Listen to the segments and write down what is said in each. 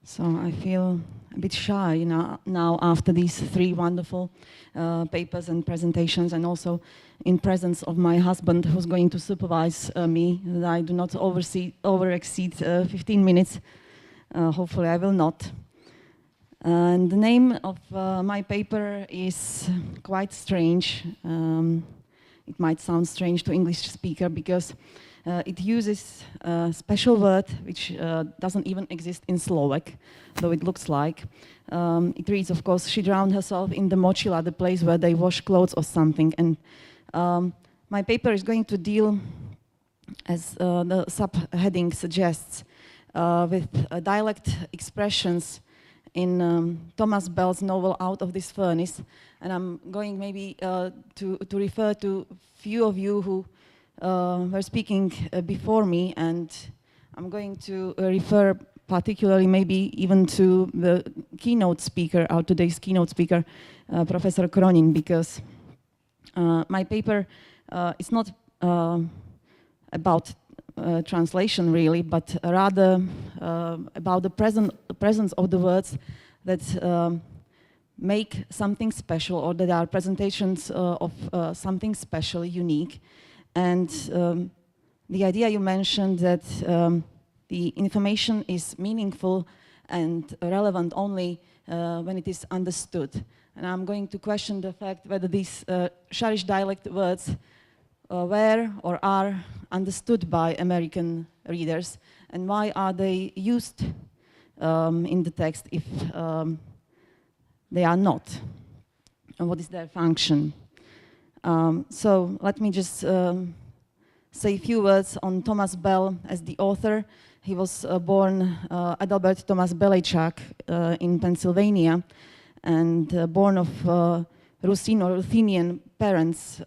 So I feel a bit shy now after these three wonderful papers and presentations, and also in presence of my husband who's going to supervise me, that I do not overexceed 15 minutes. Hopefully I will not. And the name of my paper is quite strange. It might sound strange to English speaker because it uses a special word which doesn't even exist in Slovak, though it looks like. It reads, of course, she drowned herself in the močila, the place where they wash clothes or something. And my paper is going to deal, as the subheading suggests, with dialect expressions in Thomas Bell's novel Out of This Furnace. And I'm going maybe to refer to few of you who were speaking before me, and I'm going to refer particularly maybe even to the keynote speaker, today's keynote speaker, Professor Kronin, because my paper is not about translation really, but rather about the presence of the words that make something special, or that are presentations of something special, unique. And the idea you mentioned that the information is meaningful and relevant only when it is understood. And I'm going to question the fact whether these Šariš dialect words were or are understood by American readers, and why are they used in the text if they are not, and what is their function. So let me just say a few words on Thomas Bell as the author. He was born Adalbert Thomas Belejčák in Pennsylvania, and born of Ruthenian parents,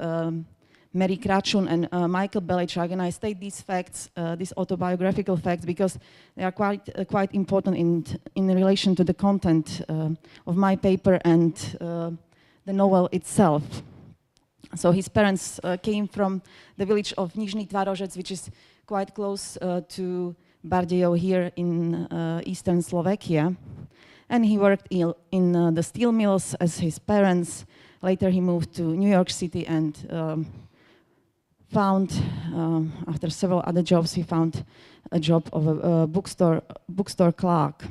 Mary Kračun and Michael Belejčák. And I state these facts, these autobiographical facts, because they are quite important in relation to the content of my paper and the novel itself. So his parents came from the village of Nižný Tvarožec, which is quite close to Bardejov here in eastern Slovakia. And he worked in the steel mills as his parents. Later he moved to New York City and found, after several other jobs, he found a job of a bookstore clerk.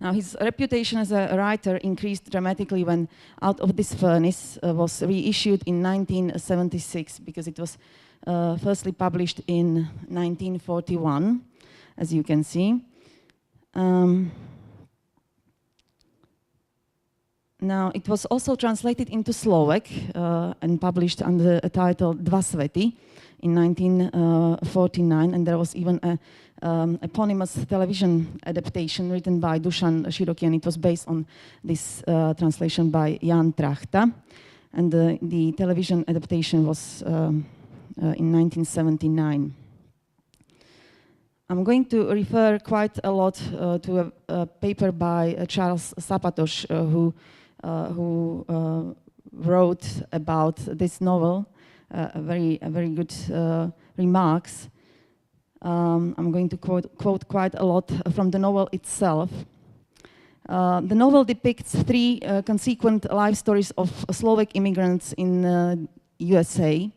Now, his reputation as a writer increased dramatically when Out of This Furnace was reissued in 1976, because it was firstly published in 1941, as you can see. Now, it was also translated into Slovak and published under the title Dva svety in 1949, and there was even a eponymous television adaptation written by Dušan Široký, and it was based on this translation by Jan Trachta. And the television adaptation was in 1979. I'm going to refer quite a lot to a paper by Charles Sapatos, who wrote about this novel, very good remarks. I'm going to quote quite a lot from the novel itself. The novel depicts three consequent life stories of Slovak immigrants in USA,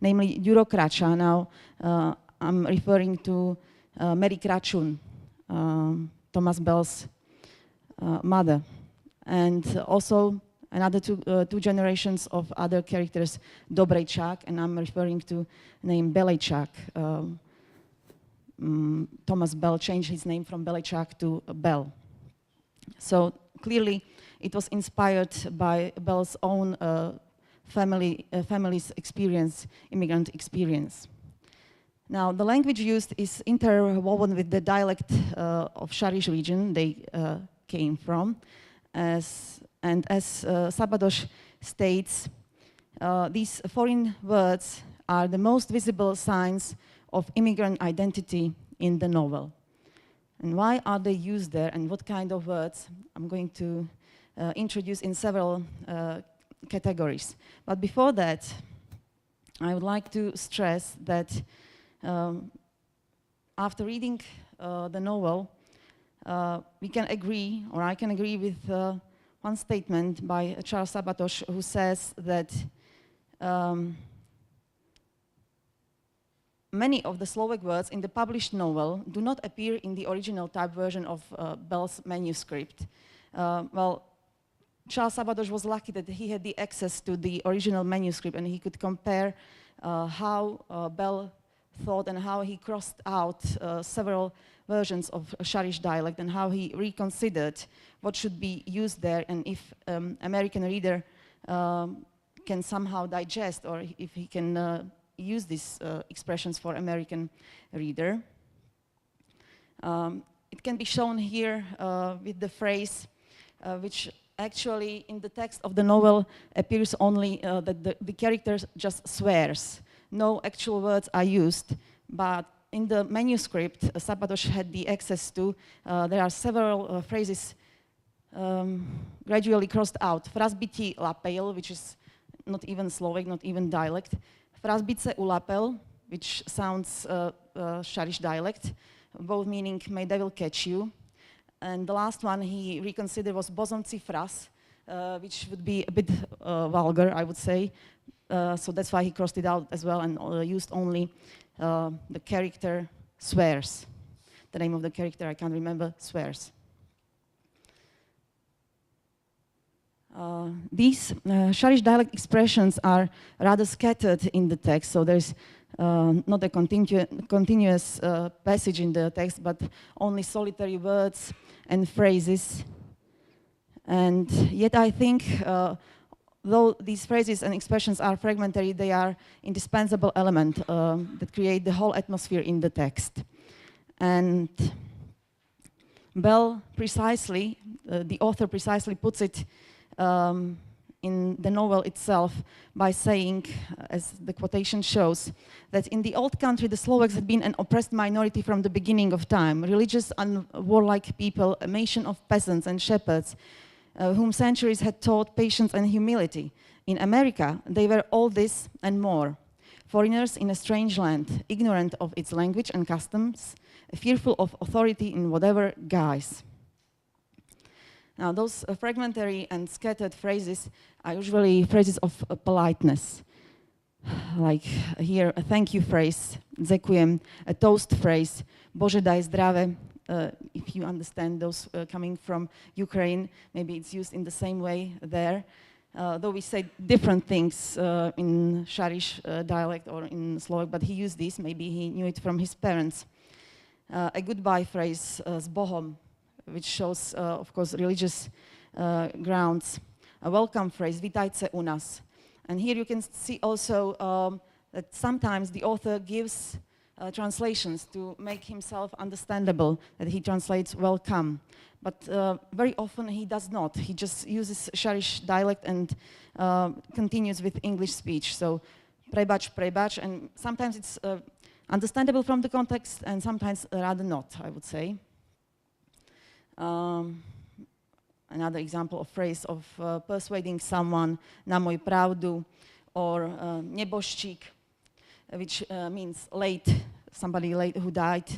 namely Ďuro Krača. Now, I'm referring to Mary Kračun, Thomas Bell's mother, and also another two generations of other characters, Dobrejčák, and I'm referring to the name Belejčák. Thomas Bell changed his name from Belejčák to Bell. So clearly it was inspired by Bell's own family's experience, immigrant experience. Now, the language used is interwoven with the dialect of Šariš region they came from. As Sabados states, these foreign words are the most visible signs of immigrant identity in the novel. And why are they used there, and what kind of words? I'm going to introduce in several categories. But before that, I would like to stress that after reading the novel, we can agree, or I can agree with one statement by Charles Sabatos, who says that many of the Slovak words in the published novel do not appear in the original type version of Bell's manuscript. Well, Charles Sabatos was lucky that he had the access to the original manuscript and he could compare how Bell thought and how he crossed out several versions of Šariš dialect and how he reconsidered what should be used there, and if American reader can somehow digest, or if he can use these expressions for American reader. It can be shown here with the phrase which actually in the text of the novel appears only that the character just swears. No actual words are used, but in the manuscript Sabatos had the access to, there are several phrases gradually crossed out. Frazbiti lapel, which is not even Slovak, not even dialect. Frazbice ulapel, which sounds Šariš dialect, both meaning may devil catch you. And the last one he reconsidered was bozomci fraz, which would be a bit vulgar, I would say. So that's why he crossed it out as well and used only the character swears. The name of the character, I can't remember, swears. These Šariš dialect expressions are rather scattered in the text, so there's not a continuous passage in the text, but only solitary words and phrases. And yet I think, though these phrases and expressions are fragmentary, they are indispensable element that create the whole atmosphere in the text. And Bell precisely, the author precisely puts it in the novel itself by saying, as the quotation shows, that in the old country the Slovaks had been an oppressed minority from the beginning of time, religious and warlike people, a nation of peasants and shepherds, whom centuries had taught patience and humility. In America, they were all this and more. Foreigners in a strange land, ignorant of its language and customs, fearful of authority in whatever guise. Now, those fragmentary and scattered phrases are usually phrases of politeness. Like here, a thank you phrase, dzekujem, a toast phrase, Bože daj zdrave. If you understand those coming from Ukraine, maybe it's used in the same way there. Though we say different things in Šariš dialect or in Slovak, but he used this, maybe he knew it from his parents. A goodbye phrase, s Bohom, which shows, of course, religious grounds. A welcome phrase, vitajte u nás. And here you can see also that sometimes the author gives translations to make himself understandable, that he translates welcome. But very often he does not. He just uses Šariš dialect and continues with English speech. So prebač, prebač, and sometimes it's understandable from the context and sometimes rather not, I would say. Another example of phrase of persuading someone, na môj pravdu, or neboščík, which means late, somebody late who died.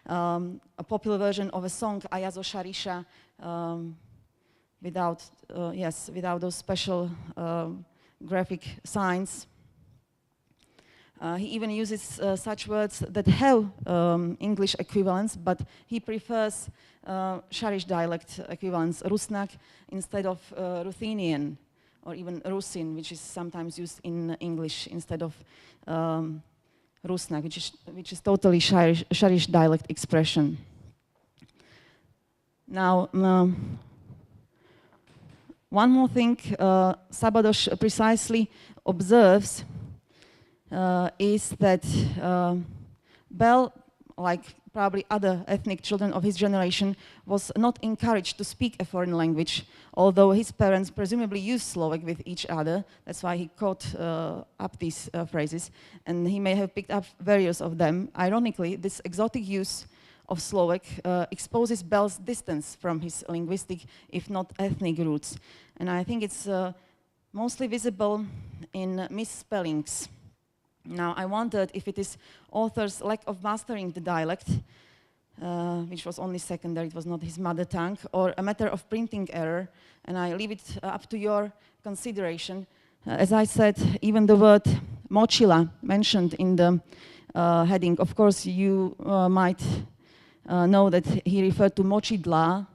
A popular version of a song, Aja zo Šariša, without those special graphic signs. He even uses such words that have English equivalents, but he prefers Šariš dialect equivalents, Rusnak, instead of Ruthenian, or even Rusin, which is sometimes used in English instead of Rusnak, which is totally Šariš dialect expression. Now, one more thing Sabatos precisely observes is that Bell, like probably other ethnic children of his generation, was not encouraged to speak a foreign language, although his parents presumably used Slovak with each other. That's why he caught up these phrases, and he may have picked up various of them. Ironically, this exotic use of Slovak exposes Bell's distance from his linguistic, if not ethnic roots. And I think it's mostly visible in misspellings. Now, I wondered if it is author's lack of mastering the dialect which was only secondary, it was not his mother tongue, or a matter of printing error, and I leave it up to your consideration. As I said, even the word močila mentioned in the heading, of course you might know that he referred to močidla,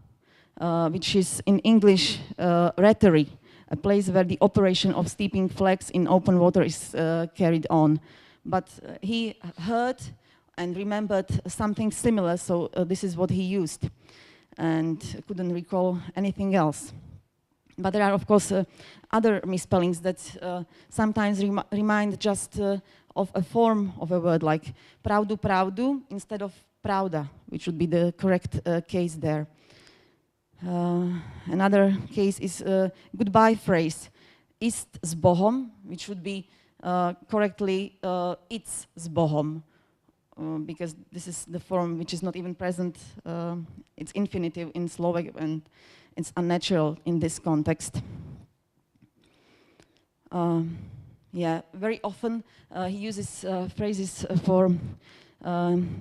which is in English rhetoric, a place where the operation of steeping flax in open water is carried on. But he heard and remembered something similar, so this is what he used, and couldn't recall anything else. But there are, of course, other misspellings that sometimes remind just of a form of a word, like pravdu, pravdu, instead of pravda, which would be the correct case there. Another case is goodbye phrase, ist s Bohom, which would be correctly it's s Bohom, because this is the form which is not even present, it's infinitive in Slovak, and it's unnatural in this context. Yeah, very often he uses phrases for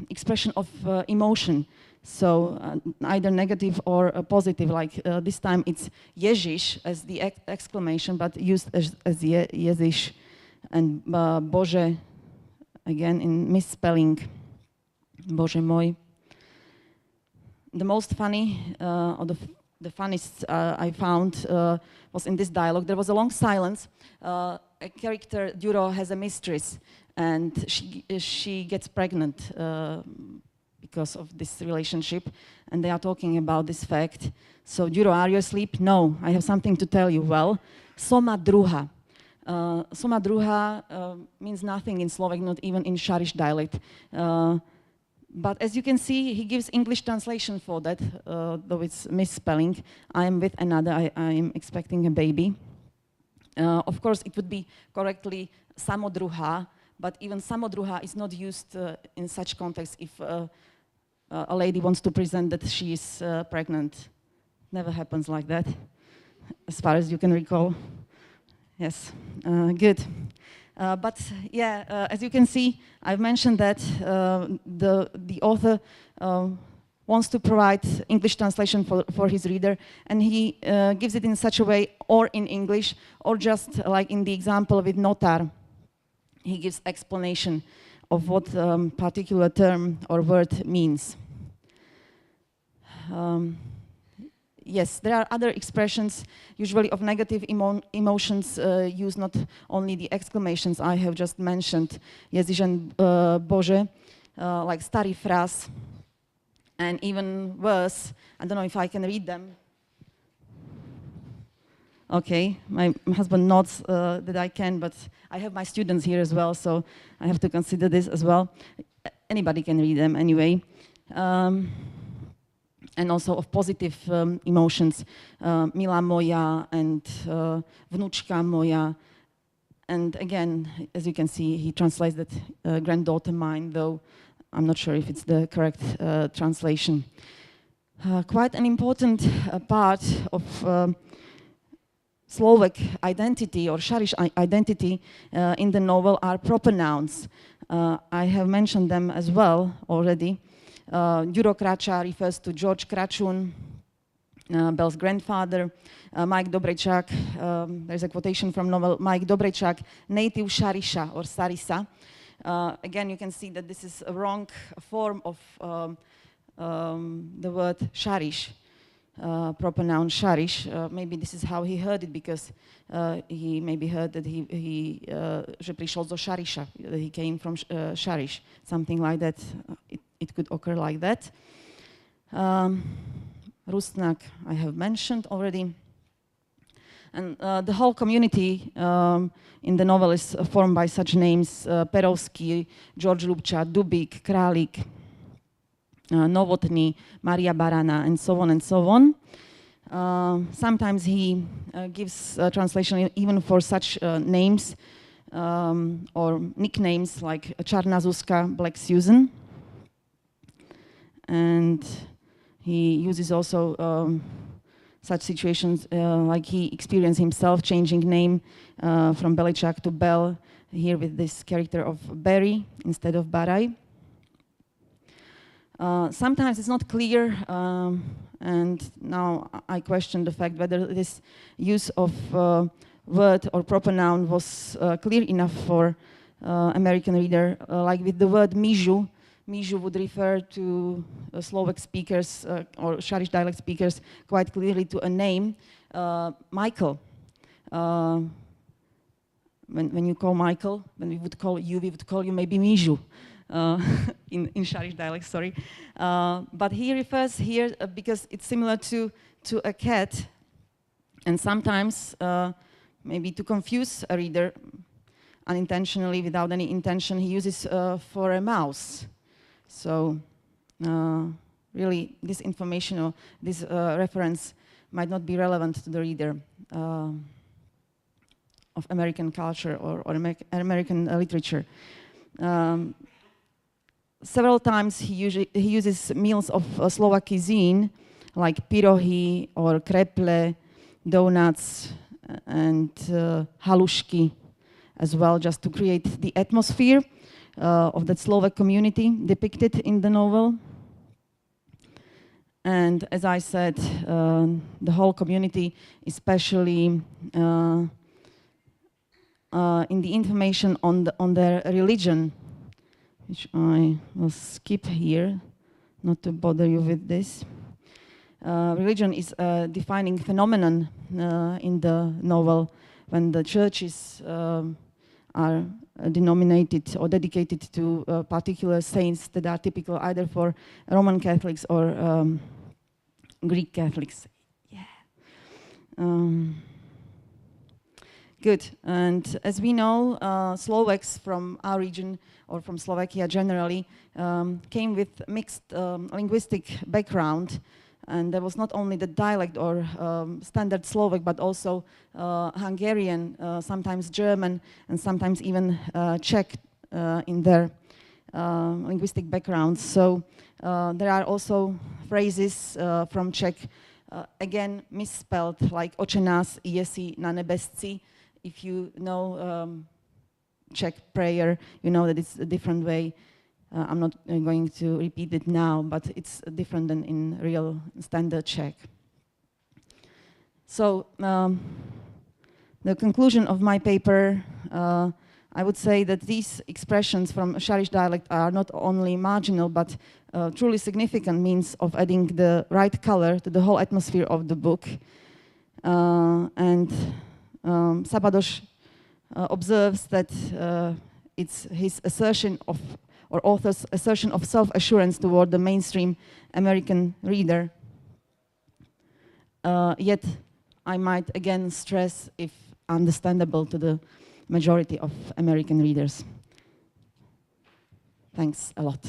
expression of emotion. So either negative or positive, like this time it's Ježiš as the exclamation, but used as Ježiš, and Bože, again in misspelling, Bože môj. The most funny, or the funniest I found was in this dialogue. There was a long silence. A character, Duro, has a mistress, and she gets pregnant because of this relationship, and they are talking about this fact. So, Duro, are you asleep? No, I have something to tell you. Well, soma druha. Soma druha means nothing in Slovak, not even in Šariš dialect. But as you can see, he gives English translation for that, though it's misspelling. I am with another, I am expecting a baby. Of course, it would be correctly samodruha, but even samodruha is not used in such context if a lady wants to present that she is pregnant. Never happens like that, as far as you can recall. Yes, good. But yeah, as you can see, I've mentioned that the author wants to provide English translation for his reader, and he gives it in such a way, or in English, or just like in the example with notar. He gives explanation of what particular term or word means. Yes, there are other expressions, usually of negative emotions, use not only the exclamations I have just mentioned, Ježiš and Bože, like starý fraz, and even worse, I don't know if I can read them. Okay, my husband nods that I can, but I have my students here as well, so I have to consider this as well. Anybody can read them anyway. And also of positive emotions, milá moja and vnučka moja. And again, as you can see, he translates that granddaughter mine, though I'm not sure if it's the correct translation. Quite an important part of Slovak identity or Šariš identity in the novel are proper nouns. I have mentioned them as well already. Ďuro Krača refers to George Kračun, Bell's grandfather. Mike Dobrečák, there's a quotation from novel, Mike Dobrečák, native Šariša or Sarisa. Again, you can see that this is a wrong form of the word Šariš, proper noun Šariš. Maybe this is how he heard it, because he maybe heard that že prišiel zo Šariša, that he came from Šariš, something like that. It could occur like that. Rusnak, I have mentioned already. And the whole community in the novel is formed by such names, Perovský, George Lubča, Dubík, Králik, Novotný, Maria Barana, and so on and so on. Sometimes he gives translation even for such names or nicknames like Čarná Zuzka, Black Susan. And he uses also such situations like he experienced himself changing name from Beličák to Bell, here with this character of Barry instead of Baraj. Sometimes it's not clear, and now I question the fact whether this use of word or proper noun was clear enough for American reader. Like with the word mižu, mižu would refer to Slovak speakers or Šariš dialect speakers quite clearly to a name. Michael. When you call Michael, when we would call you maybe mižu. In Šariš dialect, sorry. But he refers here because it's similar to a cat, and sometimes maybe to confuse a reader unintentionally, without any intention, he uses for a mouse. So really this information or this reference might not be relevant to the reader of American culture or American literature. Several times he uses meals of Slovak cuisine, like pyrohy or kreple, donuts, and halušky as well, just to create the atmosphere of that Slovak community depicted in the novel. And as I said, the whole community, especially in the information on their religion, which I will skip here, not to bother you with this. Religion is a defining phenomenon in the novel, when the churches are denominated or dedicated to particular saints that are typical either for Roman Catholics or Greek Catholics. Yeah. Good, and as we know, Slovaks from our region, or from Slovakia generally, came with mixed linguistic background, and there was not only the dialect or standard Slovak, but also Hungarian, sometimes German, and sometimes even Czech in their linguistic backgrounds. So there are also phrases from Czech, again misspelled, like Oče nás jesi na nebesci. If you know Czech prayer, you know that it's a different way. I'm not going to repeat it now, but it's different than in real standard Czech. So the conclusion of my paper, I would say that these expressions from Šariš dialect are not only marginal, but truly significant means of adding the right color to the whole atmosphere of the book. And Szabados observes that it's his assertion of, or author's assertion of self-assurance toward the mainstream American reader. Yet, I might again stress, if understandable to the majority of American readers. Thanks a lot.